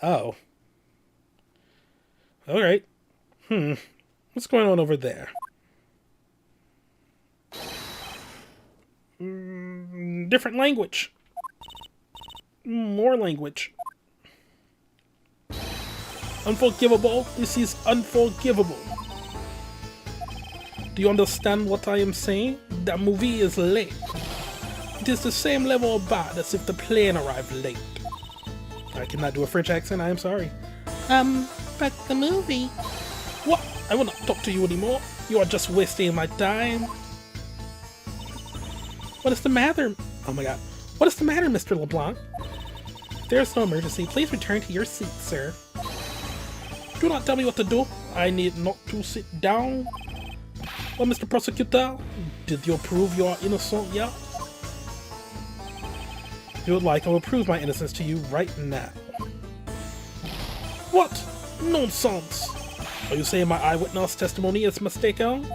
Oh. Alright. What's going on over there? Different language. More language. Unforgivable. This is unforgivable. Do you understand what I am saying? That movie is late. It is the same level of bad as if the plane arrived late. I cannot do a French accent, I am sorry. But the movie... What? I will not talk to you anymore. You are just wasting my time. What is the matter? Oh my god. What is the matter, Mr. Lablanc? If there is no emergency, please return to your seat, sir. Do not tell me what to do. I need not to sit down. Well, Mr. Prosecutor, did you prove you are innocent yet? If you would like, I will prove my innocence to you right now. What? Nonsense! Are you saying my eyewitness testimony is mistaken?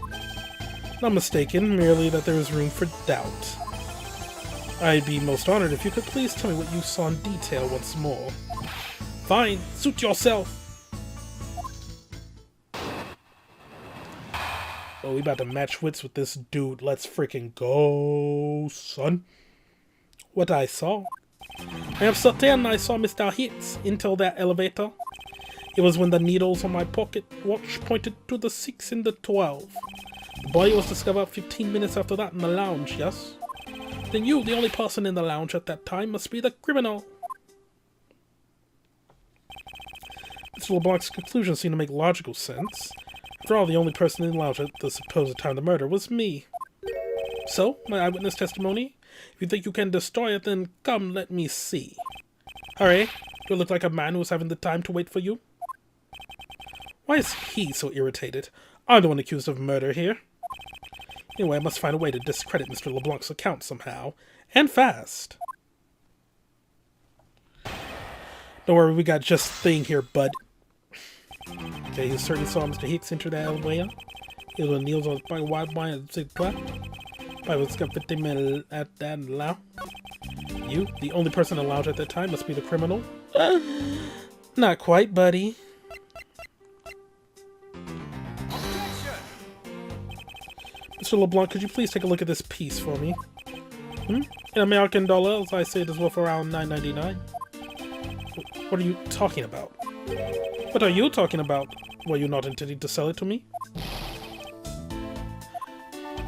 Not mistaken, merely that there is room for doubt. I'd be most honored if you could please tell me what you saw in detail once more. Fine, suit yourself! Oh, we about to match wits with this dude. Let's freaking go, son. What I saw? I am certain I saw Mr. Hicks into that elevator. It was when the needles on my pocket watch pointed to the 6 and the 12. The body was discovered 15 minutes after that in the lounge, yes? Then you, the only person in the lounge at that time, must be the criminal. Mr. LeBlanc's conclusions seem to make logical sense. After all, the only person in the lounge at the supposed time of the murder was me. So, my eyewitness testimony? If you think you can destroy it, then come let me see. Hurry, you look like a man who's having the time to wait for you. Why is he so irritated? I'm the one accused of murder here. Anyway, I must find a way to discredit Mr. LeBlanc's account somehow. And fast. Don't worry, we got just thing here, bud. Okay, you certainly saw Mr. Hicks enter that elevator. He was on Neil's on the wide by and say what? I was got 15 minutes at that lounge. You, the only person in the lounge at that time, must be the criminal? Not quite, buddy. Mr. LeBlanc, could you please take a look at this piece for me? In American dollars, I say it is worth around $9.99. What are you talking about? What are you talking about? Were you not intending to sell it to me?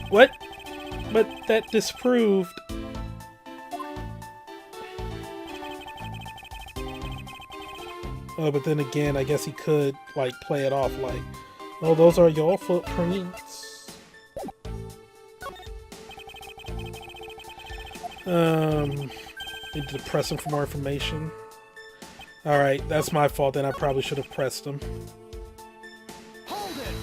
What? But that disproved... Oh, but then again, I guess he could, like, play it off like, oh, those are your footprints. Need to press him for more information. Alright, that's my fault, then I probably should have pressed him. Hold it.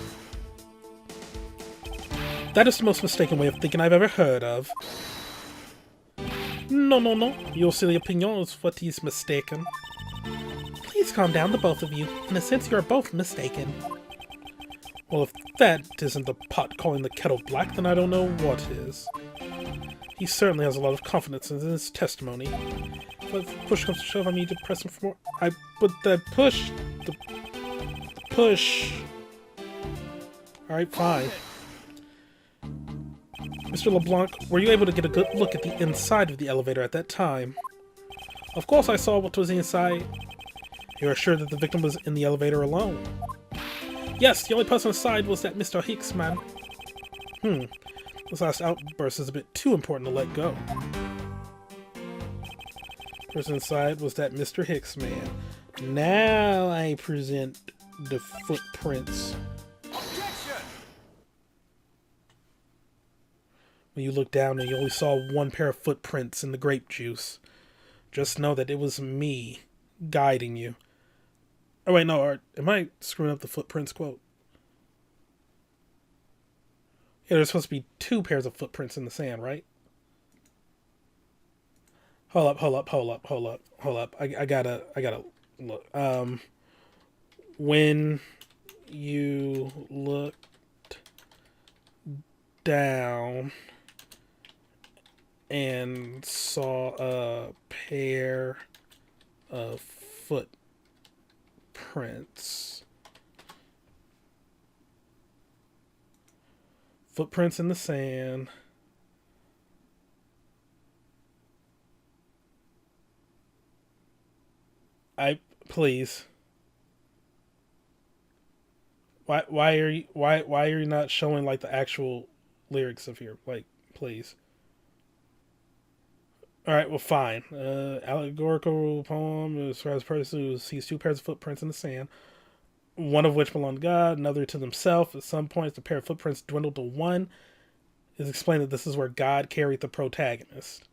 That is the most mistaken way of thinking I've ever heard of. No, no, no. Your silly opinion is what is mistaken. Please calm down, the both of you. In a sense, you are both mistaken. Well, if that isn't the pot calling the kettle black, then I don't know what is. He certainly has a lot of confidence in his testimony. But if push comes to shove, I need to press him for more. But the push... The push... Alright, fine. Mr. LeBlanc, were you able to get a good look at the inside of the elevator at that time? Of course I saw what was inside. You are sure that the victim was in the elevator alone? Yes, the only person inside was that Mr. Hicks man. This last outburst is a bit too important to let go. Person inside was that Mr. Hicks man. Now I present the footprints. Objection! When you look down and you only saw one pair of footprints in the grape juice, just know that it was me guiding you. Oh wait, no, am I screwing up the footprints quote? Yeah, there's supposed to be 2 pairs of footprints in the sand, right? Hold up. I gotta look. When you looked down and saw a pair of footprints. Footprints in the sand. Please. Why are you not showing like the actual lyrics of here? Like, please. All right, well, fine. Allegorical poem describes a person who sees two pairs of footprints in the sand, one of which belong to God, another to themselves. At some points, the pair of footprints dwindle to one. It's explained that this is where God carried the protagonist.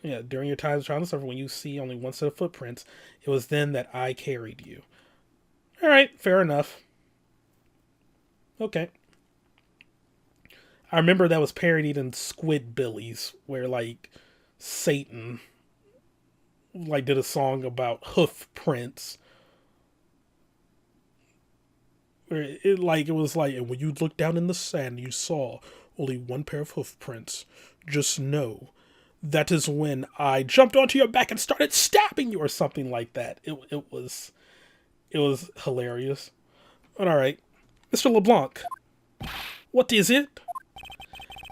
Yeah, during your times of trial and suffering, when you see only one set of footprints, it was then that I carried you. All right, fair enough. Okay. I remember that was parodied in Squidbillies, where like Satan like did a song about hoof prints. Where it was like, and when you looked down in the sand, you saw only one pair of hoof prints. Just know that is when I jumped onto your back and started stabbing you, or something like that. It was hilarious. But all right, Mr. LeBlanc, what is it?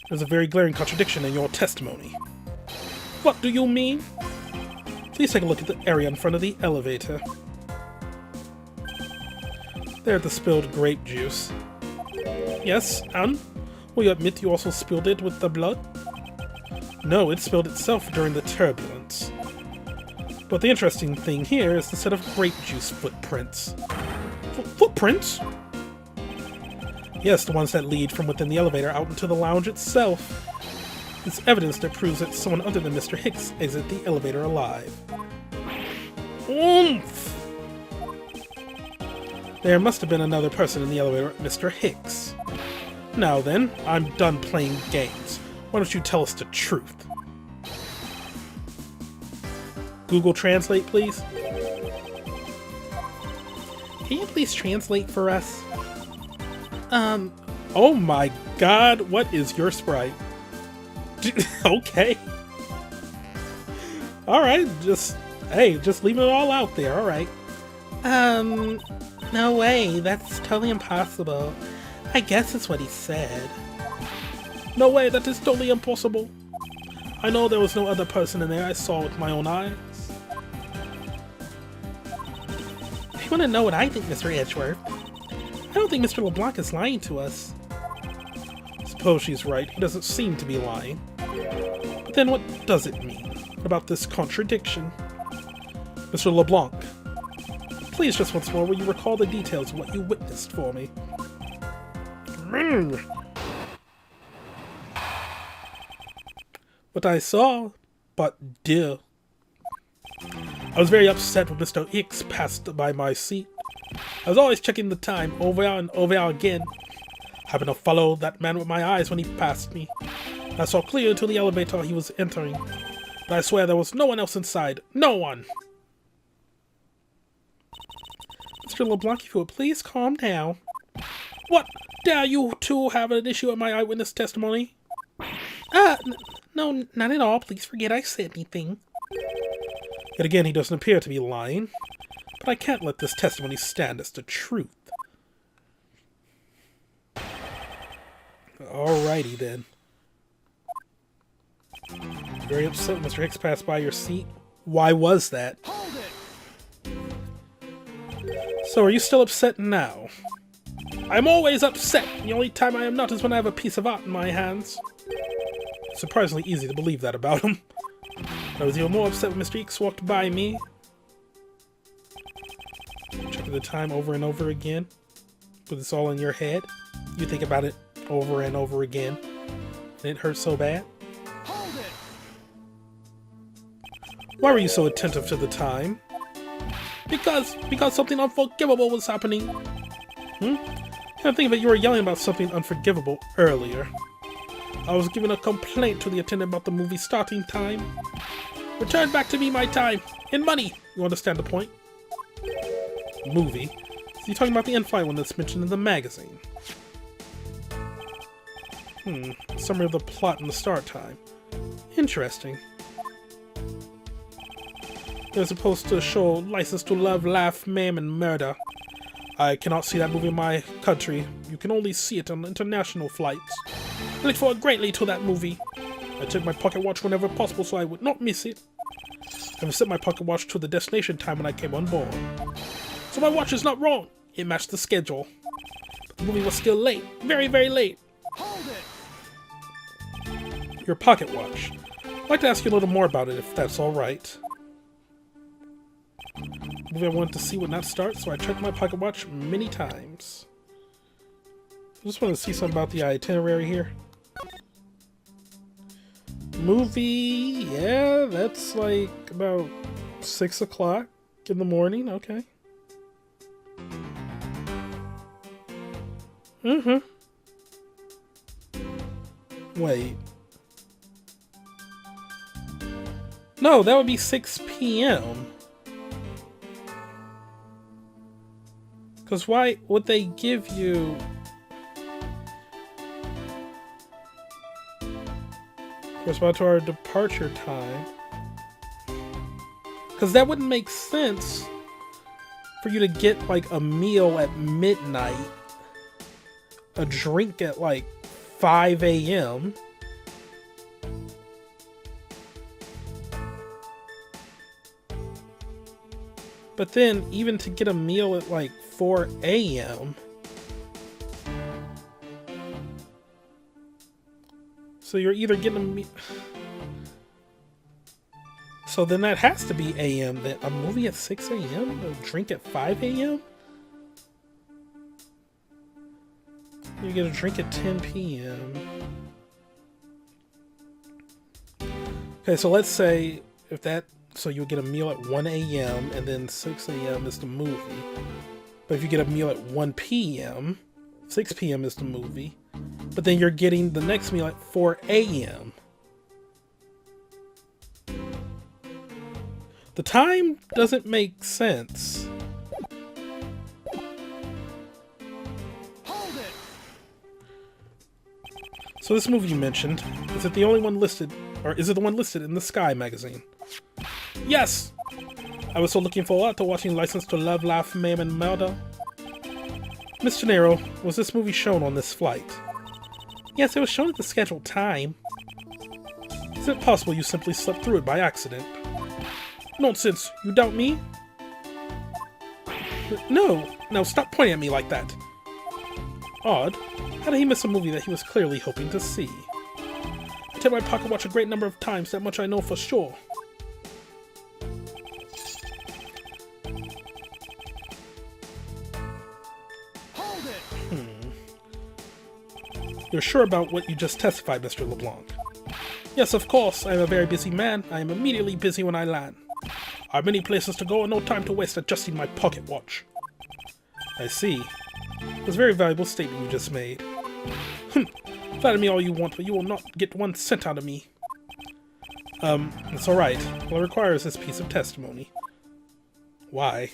There's a very glaring contradiction in your testimony. What do you mean? Please take a look at the area in front of the elevator. There, the spilled grape juice. Yes, and? Will you admit you also spilled it with the blood? No, it spilled itself during the turbulence. But the interesting thing here is the set of grape juice footprints. Footprints? Yes, the ones that lead from within the elevator out into the lounge itself. It's evidence that proves that someone other than Mr. Hicks exited the elevator alive. Oomph! There must have been another person in the elevator, Mr. Hicks. Now then, I'm done playing games. Why don't you tell us the truth? Google Translate, please. Can you please translate for us? Oh my god, what is your sprite? Okay. Alright, just leaving it all out there, alright. No way, that's totally impossible. I guess it's what he said. No way, that is totally impossible. I know there was no other person in there. I saw with my own eyes. If you want to know what I think, Mr. Edgeworth, I don't think Mr. LeBlanc is lying to us. Suppose she's right. He doesn't seem to be lying. But then what does it mean? What about this contradiction? Mr. LeBlanc, please just once more, will you recall the details of what you witnessed for me? What I saw, but dear. I was very upset when Mr. Hicks passed by my seat. I was always checking the time over and over again. Happened to follow that man with my eyes when he passed me. I saw clear into the elevator he was entering. But I swear there was no one else inside. No one! Mr. LeBlanc, if you would please calm down. What? Dare you two have an issue with my eyewitness testimony? No, not at all. Please forget I said anything. Yet again, he doesn't appear to be lying. But I can't let this testimony stand as the truth. Alrighty then. Very upset Mr. Hicks passed by your seat. Why was that? Hold it! So are you still upset now? I'm always upset! The only time I am not is when I have a piece of art in my hands. Surprisingly easy to believe that about him. I was even more upset when Mr. Hicks walked by me. Checking the time over and over again. Put this all in your head. You think about it over and over again. And it hurts so bad. Hold it! Why were you so attentive to the time? Because something unforgivable was happening. I think that you were yelling about something unforgivable earlier. I was giving a complaint to the attendant about the movie starting time. Return back to me my time and money. You understand the point? Movie? So you're talking about the in-flight one that's mentioned in the magazine. Summary of the plot and the start time. Interesting. They're supposed to show License to Love, Laugh, Maim, and Murder. I cannot see that movie in my country. You can only see it on international flights. I look forward greatly to that movie. I took my pocket watch whenever possible so I would not miss it. I have set my pocket watch to the destination time when I came on board. So my watch is not wrong. It matched the schedule. But the movie was still late. Very, very late. Hold it! Your pocket watch. I'd like to ask you a little more about it, if that's alright. The movie I wanted to see would not start, so I checked my pocket watch many times. I just want to see something about the itinerary here. Movie, yeah, that's like about 6 o'clock in the morning, okay. Wait. No, that would be 6 p.m. Because why would they give you... correspond to our departure time? Because that wouldn't make sense for you to get like a meal at midnight, a drink at like 5 a.m. But then even to get a meal at like 4 a.m. So you're either getting a meal... So then that has to be a.m. Then a movie at 6 a.m.? A drink at 5 a.m.? You get a drink at 10 p.m. Okay, so let's say if that... So you'll get a meal at 1 a.m. and then 6 a.m. is the movie. But if you get a meal at 1 p.m., 6 p.m. is the movie. But then you're getting the next meal at 4 a.m. The time doesn't make sense. Hold it! So this movie you mentioned, is it the only one listed, or is it the one listed in the Sky magazine? Yes! I was so looking forward to watching License to Love, Laugh, Maim, and Murder. Miss Gennaro, was this movie shown on this flight? Yes, it was shown at the scheduled time. Is it possible you simply slept through it by accident? Nonsense, you doubt me? No, now stop pointing at me like that. Odd, how did he miss a movie that he was clearly hoping to see? I take my pocket watch a great number of times, that much I know for sure. Hold it! You're sure about what you just testified, Mr. Lablanc? Yes, of course. I am a very busy man. I am immediately busy when I land. I have many places to go and no time to waste adjusting my pocket watch. I see. It was a very valuable statement you just made. Flatter me all you want, but you will not get 1 cent out of me. It's alright. All it requires is this piece of testimony. Why?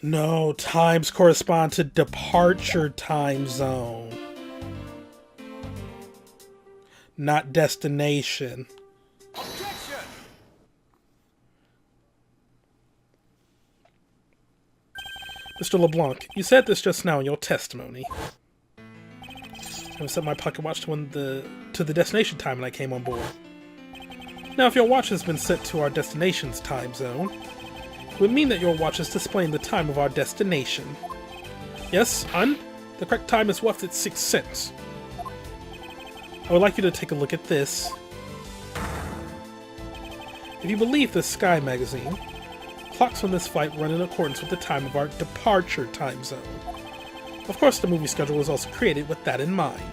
No, times correspond to departure time zone. Not destination. Objection! Mr. LeBlanc, you said this just now in your testimony. I set my pocket watch to the destination time when I came on board. Now, if your watch has been set to our destination's time zone, it would mean that your watch is displaying the time of our destination. Yes, the correct time is worth its 6 cents. I would like you to take a look at this. If you believe the Sky magazine, clocks on this flight run in accordance with the time of our departure time zone. Of course, the movie schedule was also created with that in mind.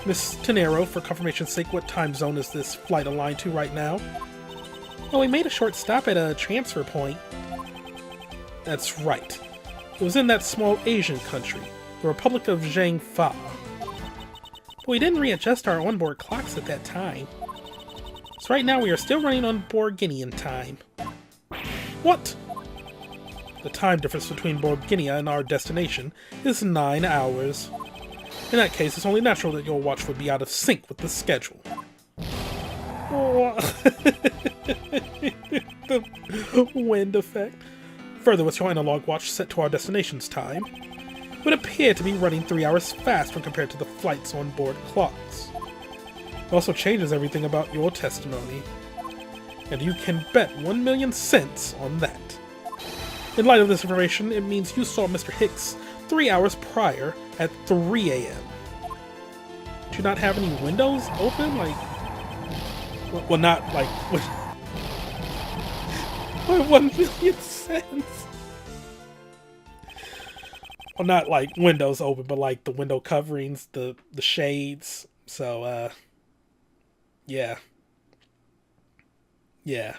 Miss Tenero, for confirmation's sake, what time zone is this flight aligned to right now? Well, we made a short stop at a transfer point. That's right. It was in that small Asian country, the Republic of Zhangfa. But we didn't readjust our onboard clocks at that time. So right now we are still running on Borginian time. What? The time difference between Borginia and our destination is 9 hours. In that case, it's only natural that your watch would be out of sync with the schedule. The wind effect. Further, with your analog watch set to our destination's time, it would appear to be running 3 hours fast when compared to the flight's onboard clocks. It also changes everything about your testimony, and you can bet 1,000,000 cents on that. In light of this information, it means you saw Mr. Hicks 3 hours prior at 3 a.m. Do you not have any windows open? Like, well, not like... What, 1,000,000 cents? Well, not like windows open, but like the window coverings, the shades. So, yeah. Yeah.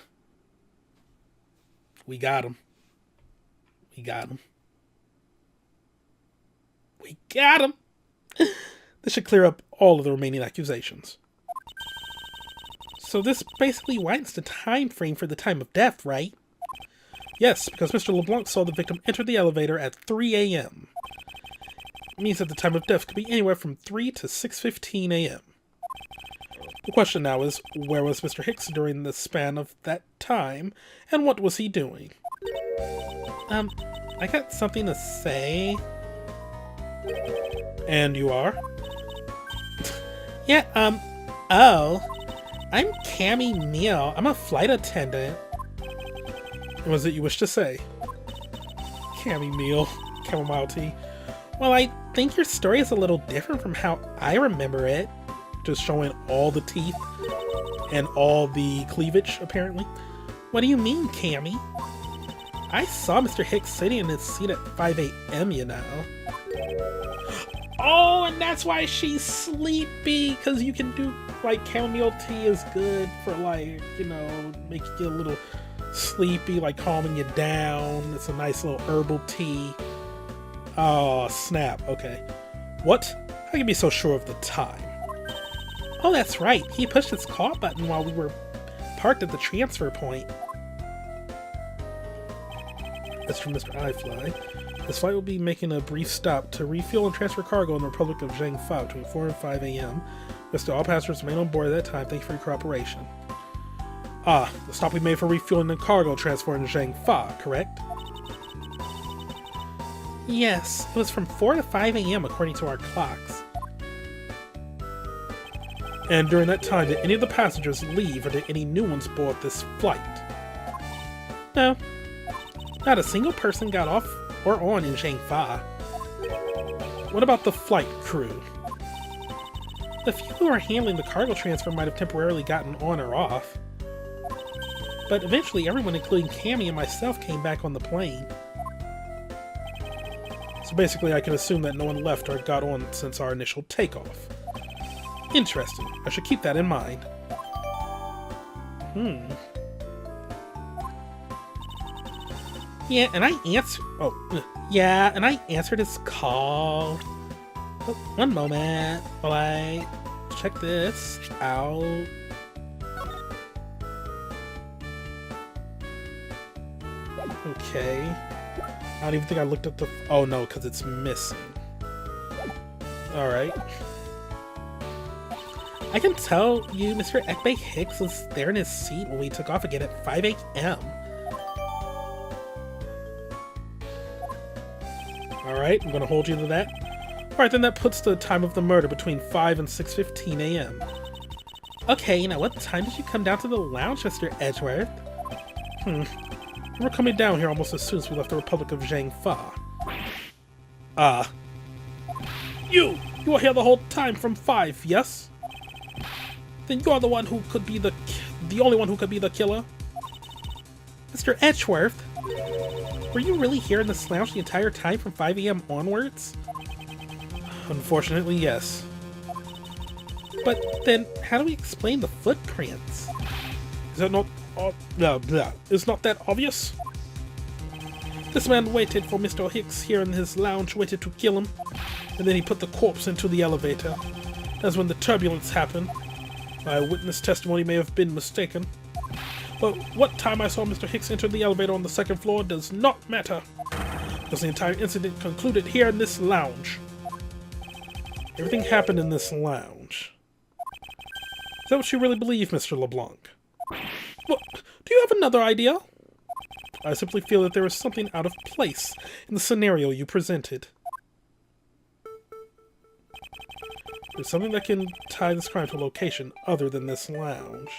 We got him. We got him. We got him! This should clear up all of the remaining accusations. So this basically widens the time frame for the time of death, right? Yes, because Mr. Lablanc saw the victim enter the elevator at 3 a.m. It means that the time of death could be anywhere from 3 to 6:15 a.m. The question now is, where was Mr. Hicks during the span of that time, and what was he doing? I got something to say. And you are? Yeah, oh. I'm Cammy Meele. I'm a flight attendant. What was it you wish to say? Cammy Meele. Chamomile tea. Well, I think your story is a little different from how I remember it. Just showing all the teeth and all the cleavage, apparently. What do you mean, Cammy? I saw Mr. Hicks sitting in his seat at 5 a.m., you know. Oh, and that's why she's sleepy, because you can do, like, chamomile tea is good for, like, you know, making you a little sleepy, like, calming you down. It's a nice little herbal tea. Oh, snap. Okay. What? How can you be so sure of the time? Oh, that's right. He pushed his call button while we were parked at the transfer point. That's from Mr. iFly. This flight will be making a brief stop to refuel and transfer cargo in the Republic of Zhangfa between 4 and 5 a.m. Mr. All passengers remain on board at that time. Thank you for your cooperation. Ah, the stop we made for refueling and cargo transfer in Zhangfa, correct? Yes, it was from 4 to 5 a.m. according to our clocks. And during that time, did any of the passengers leave or did any new ones board this flight? No. Not a single person got off or on in Zhangfa. What about the flight crew? The few who were handling the cargo transfer might have temporarily gotten on or off. But eventually everyone, including Cammy and myself, came back on the plane. So basically I can assume that no one left or got on since our initial takeoff. Interesting. I should keep that in mind. Yeah, and I answered his call. Oh, one moment while I check this out. Okay. I don't even think I looked at the... Oh no, because it's missing. Alright. I can tell you Mr. Ekbe Hicks was there in his seat when we took off again at 5 a.m. Alright, I'm gonna hold you to that. Alright, then that puts the time of the murder between 5 and 6:15 a.m. Okay, now what time did you come down to the lounge, Mr. Edgeworth? We were coming down here almost as soon as we left the Republic of Zhangfa. You were here the whole time from 5, yes? Then you're the one who could be the only one who could be the killer? Mr. Edgeworth? Were you really here in this lounge the entire time from 5 a.m. onwards? Unfortunately, yes. But then, how do we explain the footprints? Is that not... Is not that obvious? This man waited for Mr. Hicks here in his lounge, waited to kill him, and then he put the corpse into the elevator. That's when the turbulence happened. My witness testimony may have been mistaken, but what time I saw Mr. Hicks enter the elevator on the second floor does not matter, because the entire incident concluded here in this lounge. Everything happened in this lounge. Is that what you really believe, Mr. Lablanc? Well, do you have another idea? I simply feel that there is something out of place in the scenario you presented. There's something that can tie this crime to a location other than this lounge.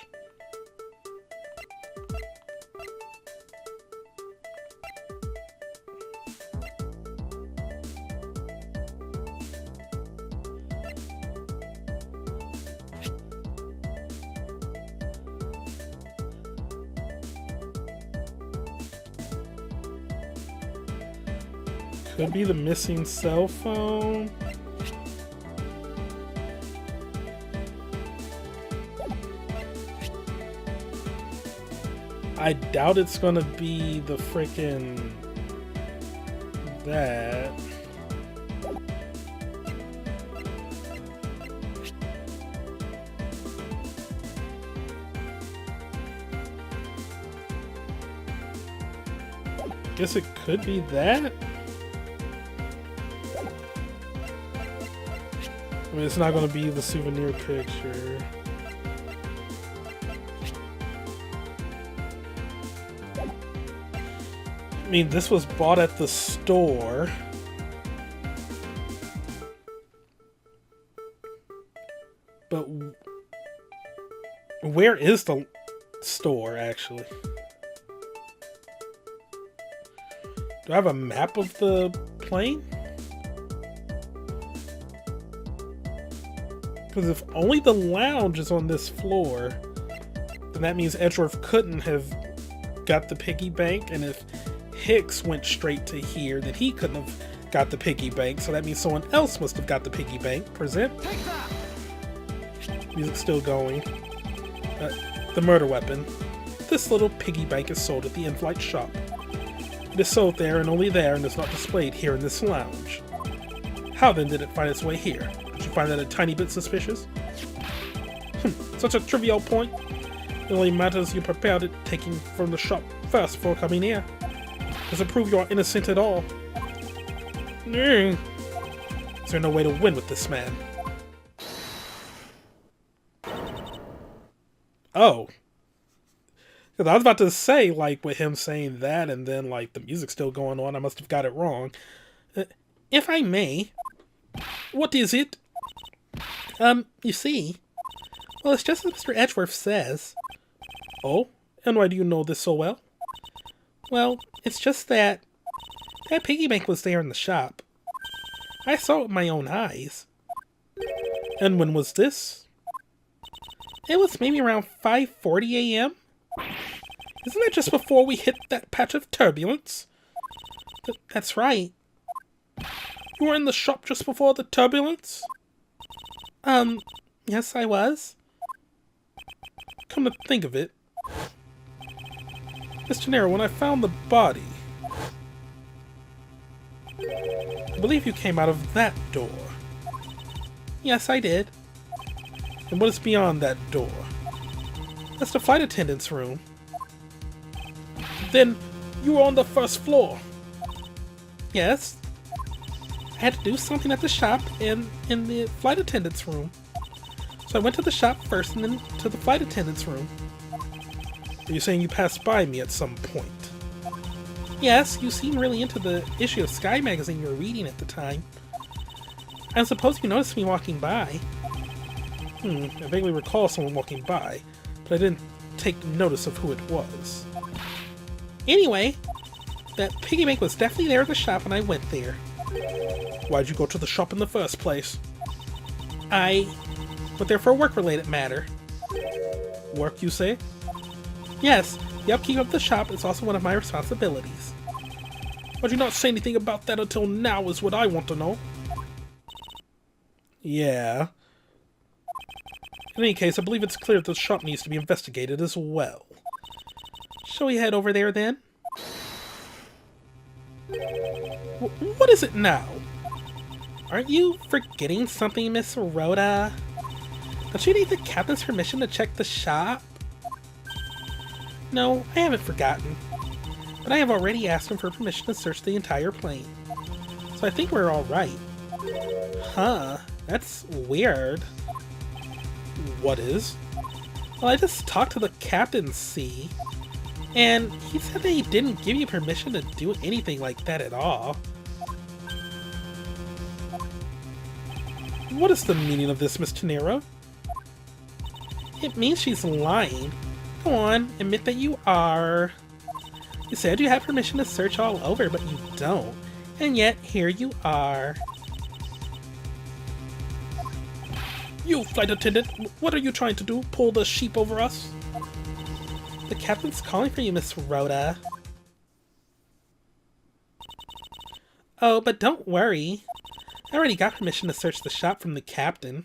Could be the missing cell phone. I doubt it's gonna be the frickin' that. Guess it could be that. I mean, it's not going to be the souvenir picture. I mean, this was bought at the store. But where is the store, actually? Do I have a map of the plane? Because if only the lounge is on this floor, then that means Edgeworth couldn't have got the piggy bank, and if Hicks went straight to here, then he couldn't have got the piggy bank, so that means someone else must have got the piggy bank. Present. Music's still going. The murder weapon. This little piggy bank is sold at the in-flight shop. It is sold there and only there, and is not displayed here in this lounge. How then did it find its way here? Did you find that a tiny bit suspicious? Such a trivial point. It only matters you prepared it, taking from the shop first before coming here. Does it prove you are innocent at all? Is there no way to win with this man? Oh. Because I was about to say, like, with him saying that and then, like, the music's still going on, I must have got it wrong. If I may, what is it? You see, well, it's just as Mr. Edgeworth says. Oh? And why do you know this so well? Well, it's just that piggy bank was there in the shop. I saw it with my own eyes. And when was this? It was maybe around 5:40 a.m. Isn't that just before we hit that patch of turbulence? That's right. You were in the shop just before the turbulence? Yes, I was. Come to think of it, Mr. Nero, when I found the body, I believe you came out of that door. Yes, I did. And what is beyond that door? That's the flight attendant's room. Then you were on the first floor. Yes. I had to do something at the shop and in the flight attendant's room. So I went to the shop first and then to the flight attendant's room. Are you saying you passed by me at some point? Yes, you seemed really into the issue of Sky magazine you were reading at the time. I suppose you noticed me walking by. I vaguely recall someone walking by, but I didn't take notice of who it was. Anyway, that piggy bank was definitely there at the shop when I went there. Why'd you go to the shop in the first place? I went there for a work-related matter. Work, you say? Yes, the upkeep of the shop is also one of my responsibilities. Why'd you not say anything about that until now is what I want to know. Yeah. In any case, I believe it's clear that the shop needs to be investigated as well. Shall we head over there then? What is it now? Aren't you forgetting something, Miss Rhoda? Don't you need the captain's permission to check the shop? No, I haven't forgotten. But I have already asked him for permission to search the entire plane. So I think we're alright. Huh, that's weird. What is? Well, I just talked to the captain, see? And he said that he didn't give you permission to do anything like that at all. What is the meaning of this, Miss Tenero? It means she's lying. Go on, admit that you are. You said you have permission to search all over, but you don't. And yet, here you are. You, flight attendant, what are you trying to do? Pull the sheep over us? The captain's calling for you, Miss Rhoda. Oh, but don't worry. I already got permission to search the shop from the captain.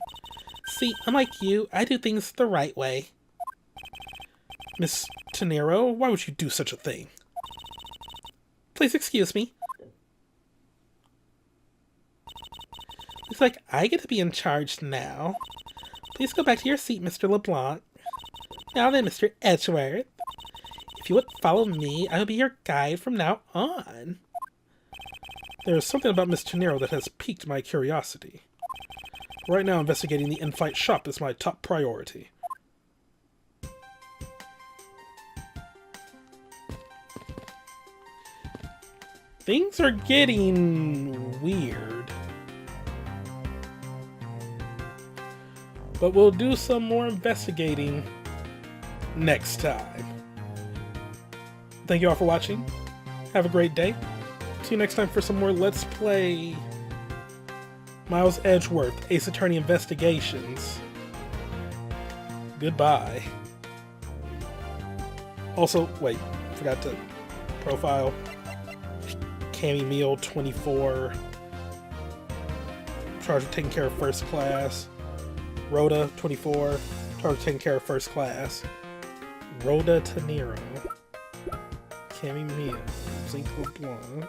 See, unlike you, I do things the right way. Miss Tenero, why would you do such a thing? Please excuse me. Looks like I get to be in charge now. Please go back to your seat, Mr. Lablanc. Now then, Mr. Edgeworth. If you would follow me, I will be your guide from now on. There is something about Miss Tenero that has piqued my curiosity. Right now, investigating the in-flight shop is my top priority. Things are getting weird. But we'll do some more investigating next time. Thank you all for watching. Have a great day. See you next time for some more Let's Play Miles Edgeworth, Ace Attorney Investigations. Goodbye. Also, wait, forgot to profile Cammy Meele 24. Charge of taking care of first class. Rhoda 24. Charge of taking care of first class. Rhoda Tenero. Cammy Meele. Zinc LeBlanc.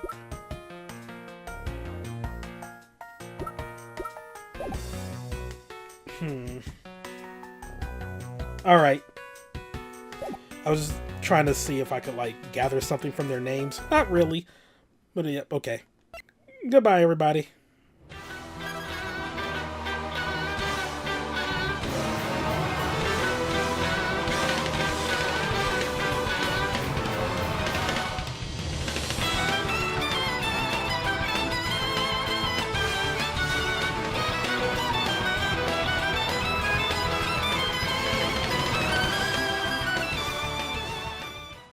Alright. I was just trying to see if I could, like, gather something from their names. Not really. But, yeah, okay. Goodbye, everybody.